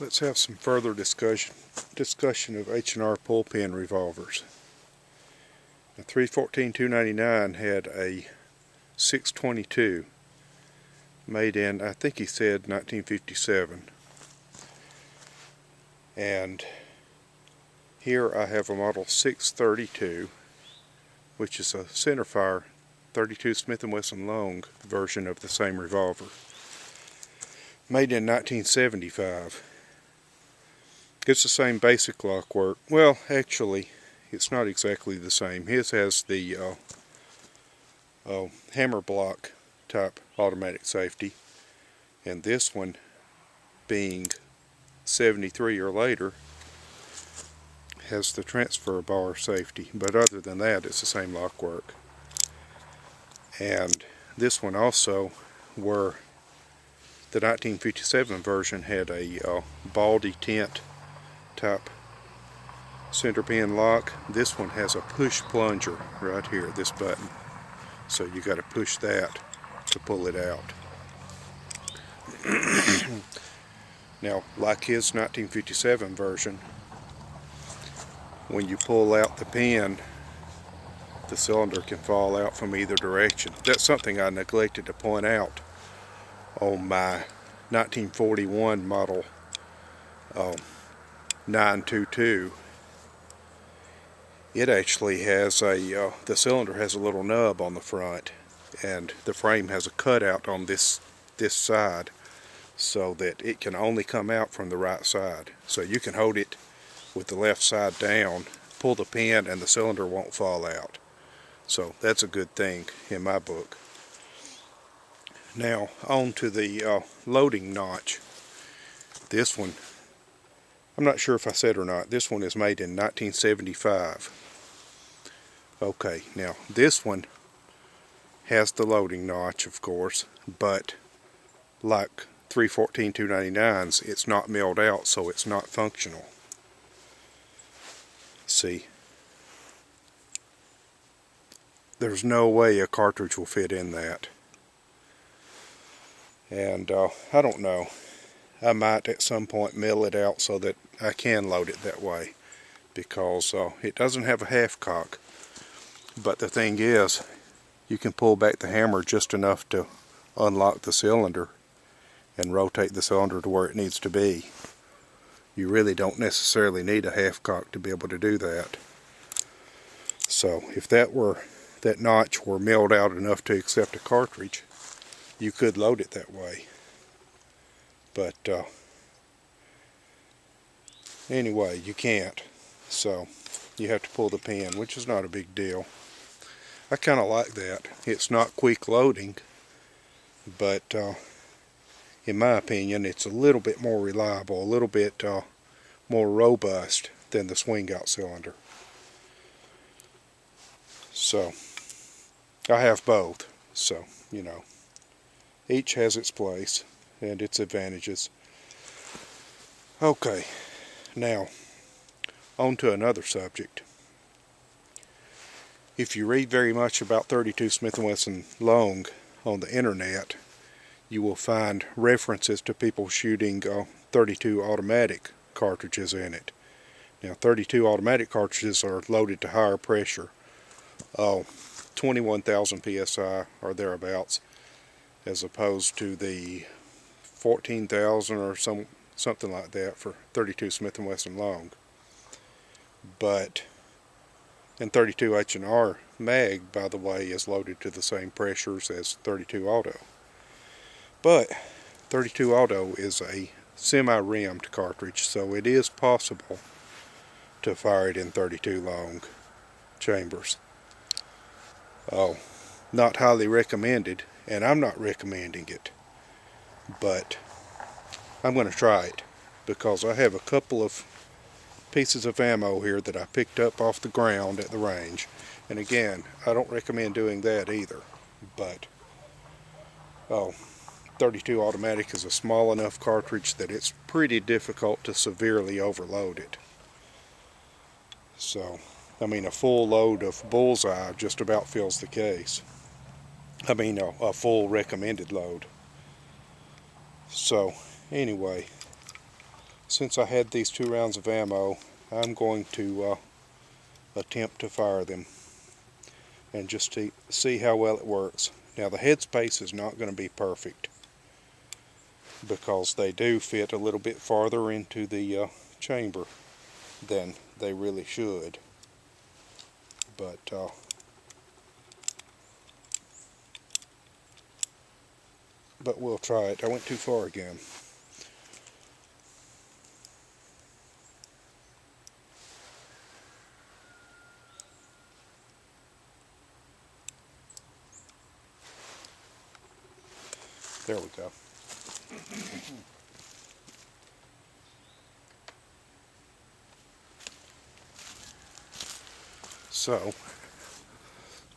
Let's have some further discussion of H&R Pull Pin Revolvers. The 314-299 had a 622 made in, I think he said 1957. And here I have a model 632, which is a centerfire 32 Smith & Wesson Long version of the same revolver, made in 1975. It's the same basic lock work. Well, actually, it's not exactly the same. His has the hammer block type automatic safety, and this one, being 73 or later, has the transfer bar safety. But other than that, it's the same lock work. And this one also, where the 1957 version had a baldy tint type center pin lock, this one has a push plunger right here, this button. So you got to push that to pull it out. Now, like his 1957 version, when you pull out the pin, the cylinder can fall out from either direction. That's something I neglected to point out on my 1941 model 922. It actually has the cylinder has a little nub on the front, and the frame has a cutout on this side, so that it can only come out from the right side. So you can hold it with the left side down, pull the pin, and the cylinder won't fall out. So that's a good thing in my book. Now on to the loading notch. This one, I'm not sure if I said or not, this one is made in 1975. Okay, now this one has the loading notch, of course, but like 314-299's, it's not milled out, so it's not functional. See, there's no way a cartridge will fit in that. And I don't know, I might at some point mill it out so that I can load it that way, because it doesn't have a half cock. But the thing is, you can pull back the hammer just enough to unlock the cylinder and rotate the cylinder to where it needs to be. You really don't necessarily need a half cock to be able to do that. So if that notch were milled out enough to accept a cartridge, you could load it that way. But anyway, you can't. So you have to pull the pin, which is not a big deal. I kind of like that. It's not quick loading, but in my opinion, it's a little bit more reliable, a little bit more robust than the swing out cylinder. So I have both, so you know, each has its place and its advantages. Okay, now on to another subject. If you read very much about 32 Smith & Wesson Long on the internet, you will find references to people shooting 32 automatic cartridges in it. Now 32 automatic cartridges are loaded to higher pressure, 21,000 psi or thereabouts, as opposed to the 14,000 or something like that for 32 Smith & Wesson Long. But and 32 H&R mag, by the way, is loaded to the same pressures as 32 auto. But 32 auto is a semi-rimmed cartridge, so it is possible to fire it in 32 long chambers. Not highly recommended, and I'm not recommending it, but I'm going to try it because I have a couple of pieces of ammo here that I picked up off the ground at the range, and again, I don't recommend doing that either. But 32 automatic is a small enough cartridge that it's pretty difficult to severely overload it. So I mean, a full load of bullseye just about fills the case. I mean, a full recommended load. So anyway, since I had these 2 rounds of ammo, I'm going to attempt to fire them and just to see how well it works. Now the headspace is not going to be perfect because they do fit a little bit farther into the chamber than they really should, but we'll try it. I went too far again. There we go. So,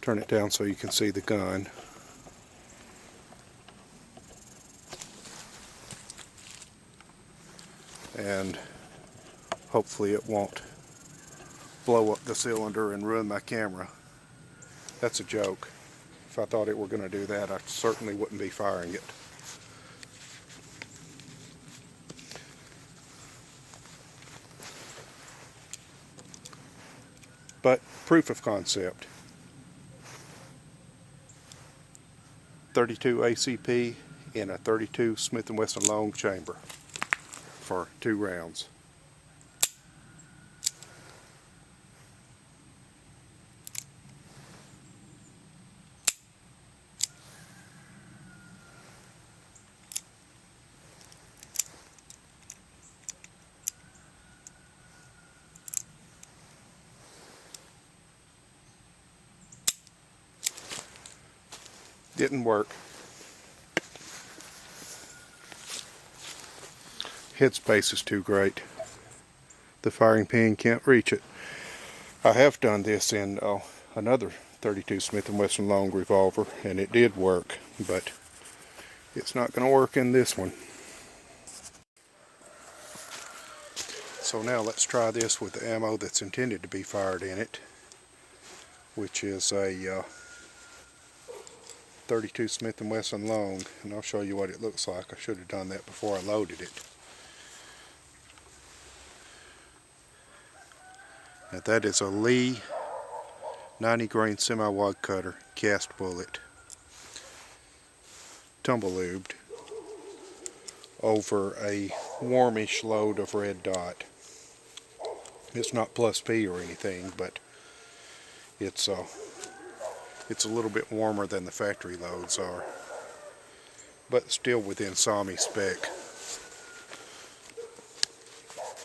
turn it down so you can see the gun. And hopefully it won't blow up the cylinder and ruin my camera. That's a joke. If I thought it were going to do that, I certainly wouldn't be firing it. But proof of concept. 32 ACP in a 32 Smith & Wesson Long chamber for 2 rounds. Didn't work. Headspace is too great. The firing pin can't reach it. I have done this in another 32 Smith & Wesson Long revolver, and it did work, but it's not going to work in this one. So now let's try this with the ammo that's intended to be fired in it, which is a 32 Smith & Wesson Long, and I'll show you what it looks like. I should have done that before I loaded it. Now that is a Lee 90 grain semi-wad cutter cast bullet, tumble lubed over a warmish load of red dot. It's not plus P or anything, but it's a little bit warmer than the factory loads are, but still within SAMI spec.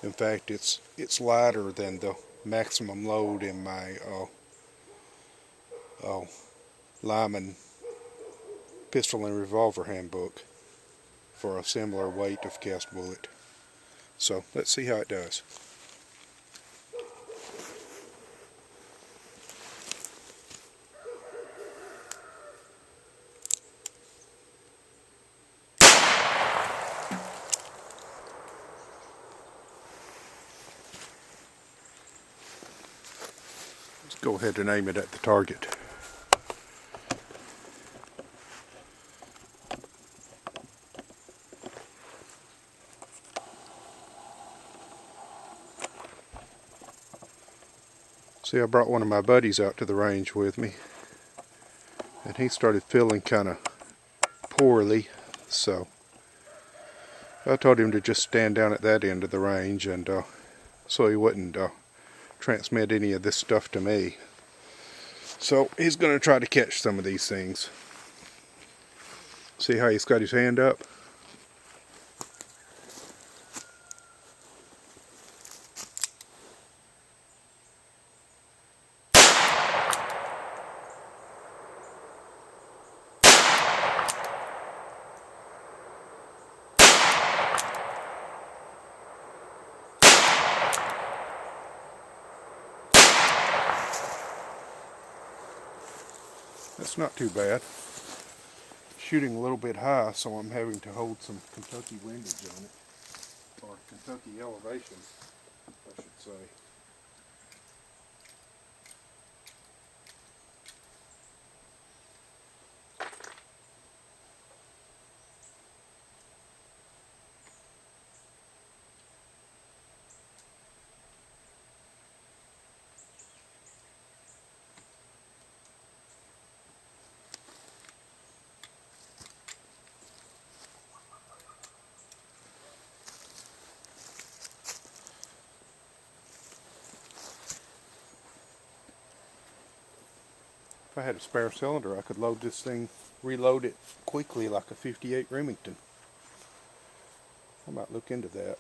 In fact, it's lighter than the maximum load in my Lyman pistol and revolver handbook for a similar weight of cast bullet. So let's see how it does. Let's go ahead and aim it at the target. See, I brought one of my buddies out to the range with me, and he started feeling kind of poorly, so I told him to just stand down at that end of the range, and so he wouldn't transmit any of this stuff to me. So he's going to try to catch some of these things. See how he's got his hand up? That's not too bad. Shooting a little bit high, so I'm having to hold some Kentucky windage on it, or Kentucky elevation, I should say. I had a spare cylinder, I could load this thing, reload it quickly like a 58 Remington. I might look into that.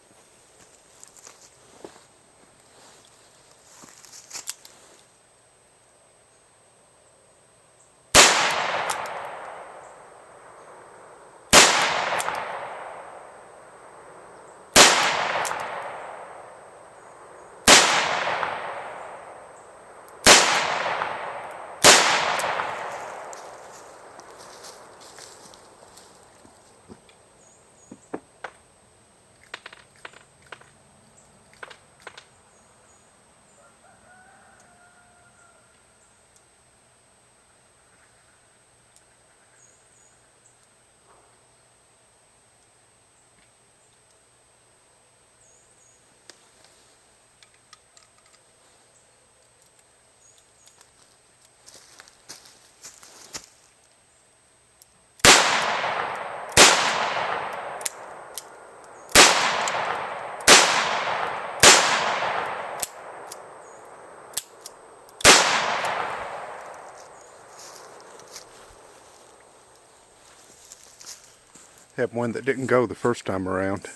Had one that didn't go the first time around,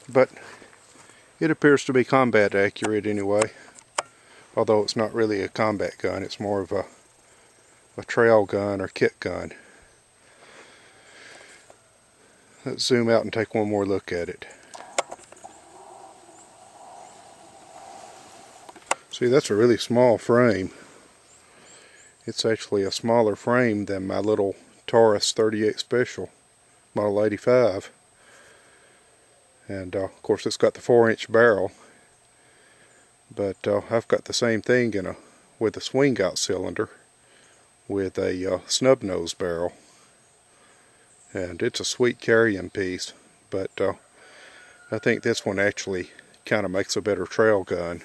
but it appears to be combat accurate anyway, although it's not really a combat gun, it's more of a trail gun or kit gun. Let's zoom out and take one more look at it. See, that's a really small frame. It's actually a smaller frame than my little Taurus 38 Special, Model 85. And of course it's got the 4-inch barrel. But I've got the same thing with a swing out cylinder with a snub nose barrel. And it's a sweet carrying piece. But I think this one actually kind of makes a better trail gun.